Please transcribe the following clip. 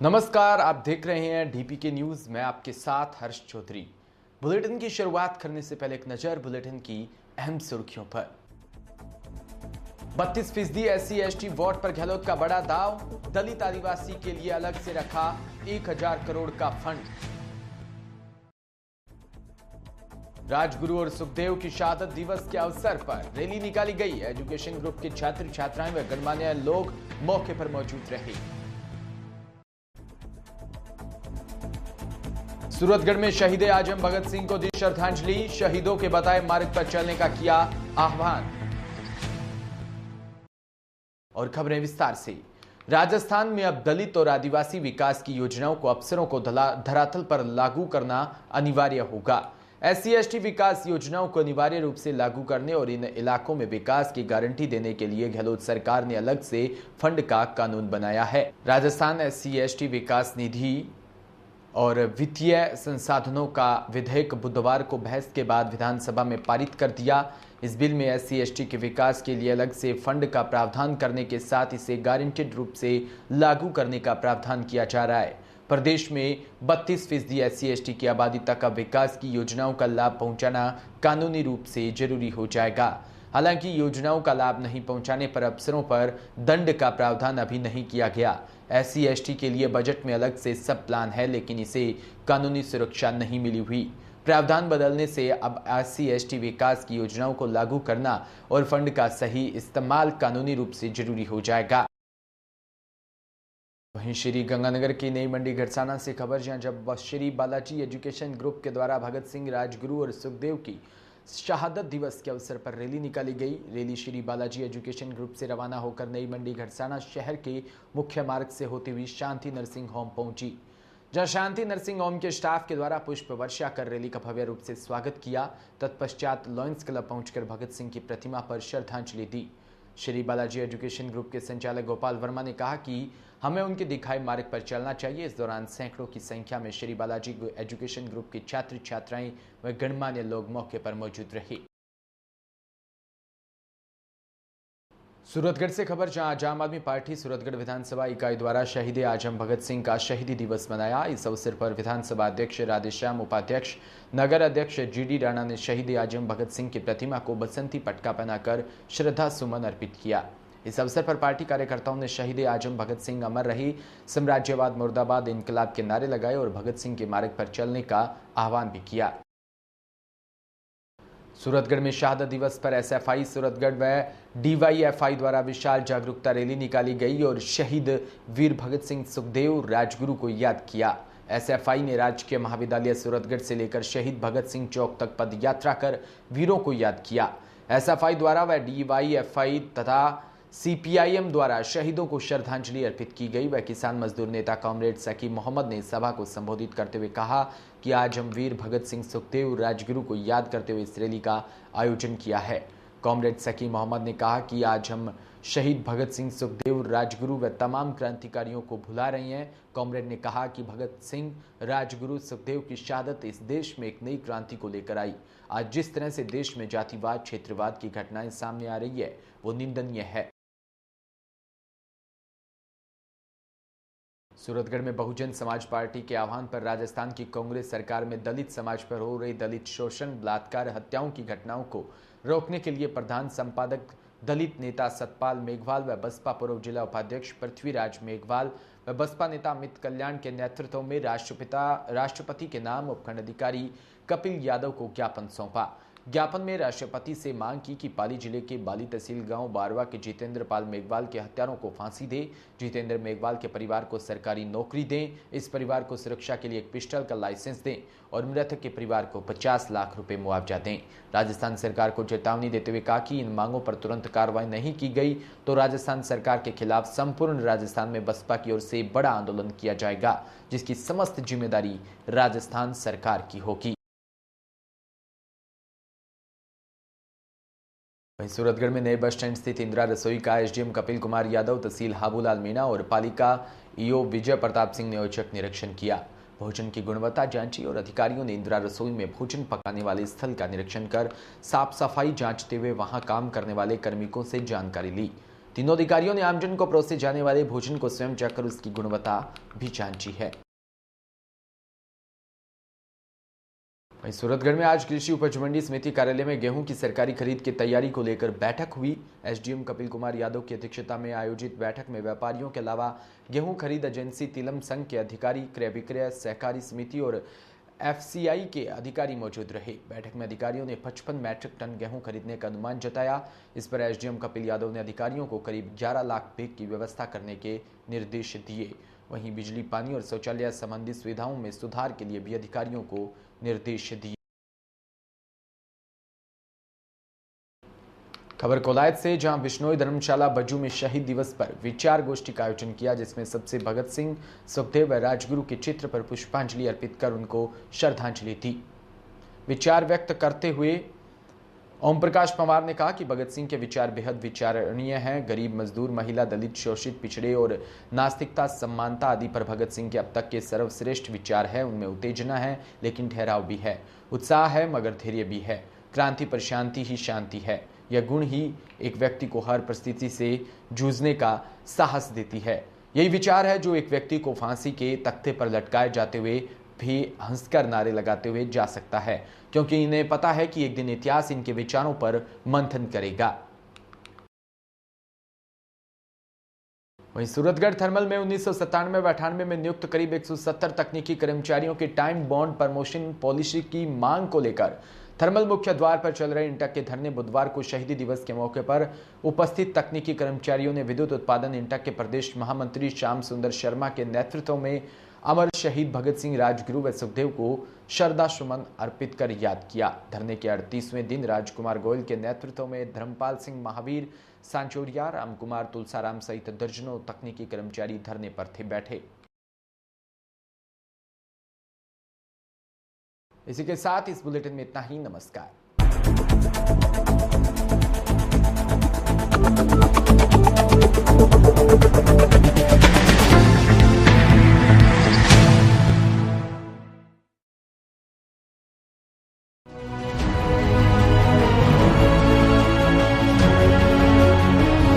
नमस्कार, आप देख रहे हैं डीपी के न्यूज। मैं आपके साथ हर्ष चौधरी। बुलेटिन की शुरुआत करने से पहले एक नजर बुलेटिन की अहम सुर्खियों पर। 32% SC ST वोट पर गहलोत का बड़ा दाव, दलित आदिवासी के लिए अलग से रखा 1000 करोड़ का फंड। राजगुरु और सुखदेव की शहादत दिवस के अवसर पर रैली निकाली गई। एजुकेशन ग्रुप के छात्र छात्राएं व गणमान्य लोग मौके पर मौजूद रहे। सूरतगढ़ में शहीद आजम भगत सिंह को दी श्रद्धांजलि, शहीदों के बताए मार्ग पर चलने का किया आह्वान। और खबरें विस्तार से। राजस्थान में अब दलित और आदिवासी विकास की योजनाओं को अफसरों को धरातल पर लागू करना अनिवार्य होगा। SC ST विकास योजनाओं को अनिवार्य रूप से लागू करने और इन इलाकों में विकास की गारंटी देने के लिए गहलोत सरकार ने अलग से फंड का कानून बनाया है। राजस्थान SC ST विकास निधि और वित्तीय संसाधनों का विधेयक बुधवार को बहस के बाद विधानसभा में पारित कर दिया। इस बिल में SC ST के विकास के लिए अलग से फंड का प्रावधान करने के साथ इसे गारंटेड रूप से लागू करने का प्रावधान किया जा रहा है। प्रदेश में 32% SC ST की आबादी तक अब विकास की योजनाओं का लाभ पहुंचाना कानूनी रूप से जरूरी हो जाएगा। हालांकि योजनाओं का लाभ नहीं पहुंचाने पर अफसरों पर दंड का प्रावधान अभी नहीं किया गया। SC ST के लिए बजट में अलग से सब प्लान है, लेकिन इसे कानूनी सुरक्षा नहीं मिली हुई। प्रावधान बदलने से अब SC ST विकास की योजनाओं को लागू करना और फंड का सही इस्तेमाल कानूनी रूप से जरूरी हो जाएगा। वहीं श्री गंगानगर की नई मंडी घरसाना से खबर, जहां जब श्री बालाजी एजुकेशन ग्रुप के द्वारा भगत सिंह, राजगुरु और सुखदेव की शहादत दिवस के अवसर पर रैली निकाली गई। Rally Shri Balaji education group से रवाना होकर नई मंडी घरसाना शहर के मुख्य मार्ग से होती हुई शांति नर्सिंग होम पहुंची, जहां शांति नर्सिंग होम के स्टाफ के द्वारा पुष्प वर्षा कर रैली का भव्य रूप से स्वागत किया। तत्पश्चात लॉयंस क्लब पहुंचकर भगत सिंह की प्रतिमा पर श्रद्धांजलि दी। श्री बालाजी एजुकेशन ग्रुप के संचालक गोपाल वर्मा ने कहा कि हमें उनके दिखाए मार्ग पर चलना चाहिए। इस दौरान सैकड़ों की संख्या में श्री बालाजी एजुकेशन ग्रुप के छात्र छात्राएं व गणमान्य लोग मौके पर मौजूद रहे। सूरतगढ़ से खबर, जहां आम आदमी पार्टी सूरतगढ़ विधानसभा इकाई द्वारा शहीद आजम भगत सिंह का शहीदी दिवस मनाया। इस अवसर पर विधानसभा अध्यक्ष राधेश्याम, उपाध्यक्ष नगर अध्यक्ष GD राणा ने शहीद आजम भगत सिंह की प्रतिमा को बसंती पटका पहनाकर श्रद्धा सुमन अर्पित किया। इस अवसर पर पार्टी कार्यकर्ताओं ने शहीद आजम भगत सिंह अमर रही, साम्राज्यवाद मुर्दाबाद, इनकलाब के नारे लगाए और भगत सिंह के मार्ग पर चलने का आह्वान भी किया। सूरतगढ़ में शहादत दिवस पर SFI सूरतगढ़ व DYFI द्वारा विशाल जागरूकता रैली निकाली गई और शहीद वीर भगत सिंह, सुखदेव, राजगुरु को याद किया। SFI ने राजकीय महाविद्यालय सूरतगढ़ से लेकर शहीद भगत सिंह चौक तक पद यात्रा कर वीरों को याद किया। SFI द्वारा व DYFI तथा CPIM द्वारा शहीदों को श्रद्धांजलि अर्पित की गई। वह किसान मजदूर नेता कॉमरेड सकी मोहम्मद ने सभा को संबोधित करते हुए कहा कि आज हम वीर भगत सिंह, सुखदेव, राजगुरु को याद करते हुए इस रैली का आयोजन किया है। कॉमरेड सकी मोहम्मद ने कहा कि आज हम शहीद भगत सिंह, सुखदेव, राजगुरु व तमाम क्रांतिकारियों को भुला रहे हैं। कॉमरेड ने कहा कि भगत सिंह, राजगुरु, सुखदेव की शहादत इस देश में एक नई क्रांति को लेकर आई। आज जिस तरह से देश में जातिवाद, क्षेत्रवाद की घटनाएं सामने आ रही है, वो निंदनीय है। सूरतगढ़ में बहुजन समाज पार्टी के आह्वान पर राजस्थान की कांग्रेस सरकार में दलित समाज पर हो रही दलित शोषण, बलात्कार, हत्याओं की घटनाओं को रोकने के लिए प्रधान संपादक दलित नेता सतपाल मेघवाल व बसपा पूर्व जिला उपाध्यक्ष पृथ्वीराज मेघवाल व बसपा नेता अमित कल्याण के नेतृत्व में राष्ट्रपति के नाम उपखंड अधिकारी कपिल यादव को ज्ञापन सौंपा। ज्ञापन में राष्ट्रपति से मांग की कि पाली जिले के बाली तहसील गांव बारवा के जितेंद्र पाल मेघवाल के हत्यारों को फांसी दे। जितेंद्र मेघवाल के परिवार को सरकारी नौकरी दें, इस परिवार को सुरक्षा के लिए एक पिस्टल का लाइसेंस दें और मृतक के परिवार को 50 लाख रुपए मुआवजा दें। राजस्थान सरकार को चेतावनी देते हुए कहा कि इन मांगों पर तुरंत कार्रवाई नहीं की गई तो राजस्थान सरकार के खिलाफ संपूर्ण राजस्थान में बसपा की ओर से बड़ा आंदोलन किया जाएगा, जिसकी समस्त जिम्मेदारी राजस्थान सरकार की होगी। वहीं सूरतगढ़ में नए बस स्टैंड स्थित इंदिरा रसोई का SDM कपिल कुमार यादव, तहसील हाबूलाल मीणा और पालिका EO विजय प्रताप सिंह ने औचक निरीक्षण किया। भोजन की गुणवत्ता जांची और अधिकारियों ने इंदिरा रसोई में भोजन पकाने वाले स्थल का निरीक्षण कर साफ सफाई जांचते हुए वहां काम करने वाले कार्मिकों से जानकारी ली। तीनों अधिकारियों ने आमजन को परोसे जाने वाले भोजन को स्वयं चखकर उसकी गुणवत्ता भी जांची है। वहीं सूरतगढ़ में आज कृषि उपज मंडी समिति कार्यालय में गेहूं की सरकारी खरीद की तैयारी को लेकर बैठक हुई। एसडीएम कपिल कुमार यादव की अध्यक्षता में आयोजित बैठक में व्यापारियों के अलावा गेहूं खरीद एजेंसी तिलम संघ के अधिकारी, क्रय विक्रय सहकारी समिति और एफसीआई के अधिकारी मौजूद रहे। बैठक में अधिकारियों ने 55 मैट्रिक टन गेहूं खरीदने का अनुमान जताया। इस पर एसडीएम कपिल यादव ने अधिकारियों को करीब 11 लाख बैग की व्यवस्था करने के निर्देश दिए। वहीं बिजली, पानी और शौचालय संबंधी सुविधाओं में सुधार के लिए भी अधिकारियों को निर्देश दिए। खबर कोलायत से, जहां बिश्नोई धर्मशाला बज्जू में शहीद दिवस पर विचार गोष्ठी का आयोजन किया, जिसमें सबसे भगत सिंह, सुखदेव व राजगुरु के चित्र पर पुष्पांजलि अर्पित कर उनको श्रद्धांजलि दी। विचार व्यक्त करते हुए ओम प्रकाश पंवार ने कहा कि भगत सिंह के विचार बेहद विचारणीय हैं। गरीब, मजदूर, महिला, दलित, शोषित, पिछड़े और नास्तिकता, समानता आदि पर भगत सिंह के अब तक के सर्वश्रेष्ठ विचार है। उनमें उत्तेजना है लेकिन ठहराव भी है, उत्साह है मगर धैर्य भी है। क्रांति पर शांति ही शांति है। यह गुण ही एक व्यक्ति को हर परिस्थिति से जूझने का साहस देती है। यही विचार है जो एक व्यक्ति को फांसी के तख्ते पर लटकाए जाते हुए भी हंसकर नारे लगाते हुए जा सकता है, क्योंकि इन्हें पता है कि एक दिन इतिहास इनके विचारों पर मंथन करेगा। वहीं सूरतगढ़ थर्मल में 1997-98 में नियुक्त करीब 170 तकनीकी कर्मचारियों के टाइम बॉन्ड प्रमोशन पॉलिसी की मांग को लेकर थर्मल मुख्य द्वार पर चल रहे इंटक के धरने बुधवार को शहीदी दिवस के मौके पर उपस्थित तकनीकी कर्मचारियों ने विद्युत उत्पादन इंटक के प्रदेश महामंत्री श्याम सुंदर शर्मा के नेतृत्व में अमर शहीद भगत सिंह, राजगुरु व सुखदेव को श्रद्धासुमन अर्पित कर याद किया। धरने के 38वें दिन राजकुमार गोयल के नेतृत्व में धर्मपाल सिंह, महावीर सांचोरिया, रामकुमार तुलसाराम सहित दर्जनों तकनीकी कर्मचारी धरने पर थे बैठे। इसी के साथ इस बुलेटिन में इतना ही। नमस्कार।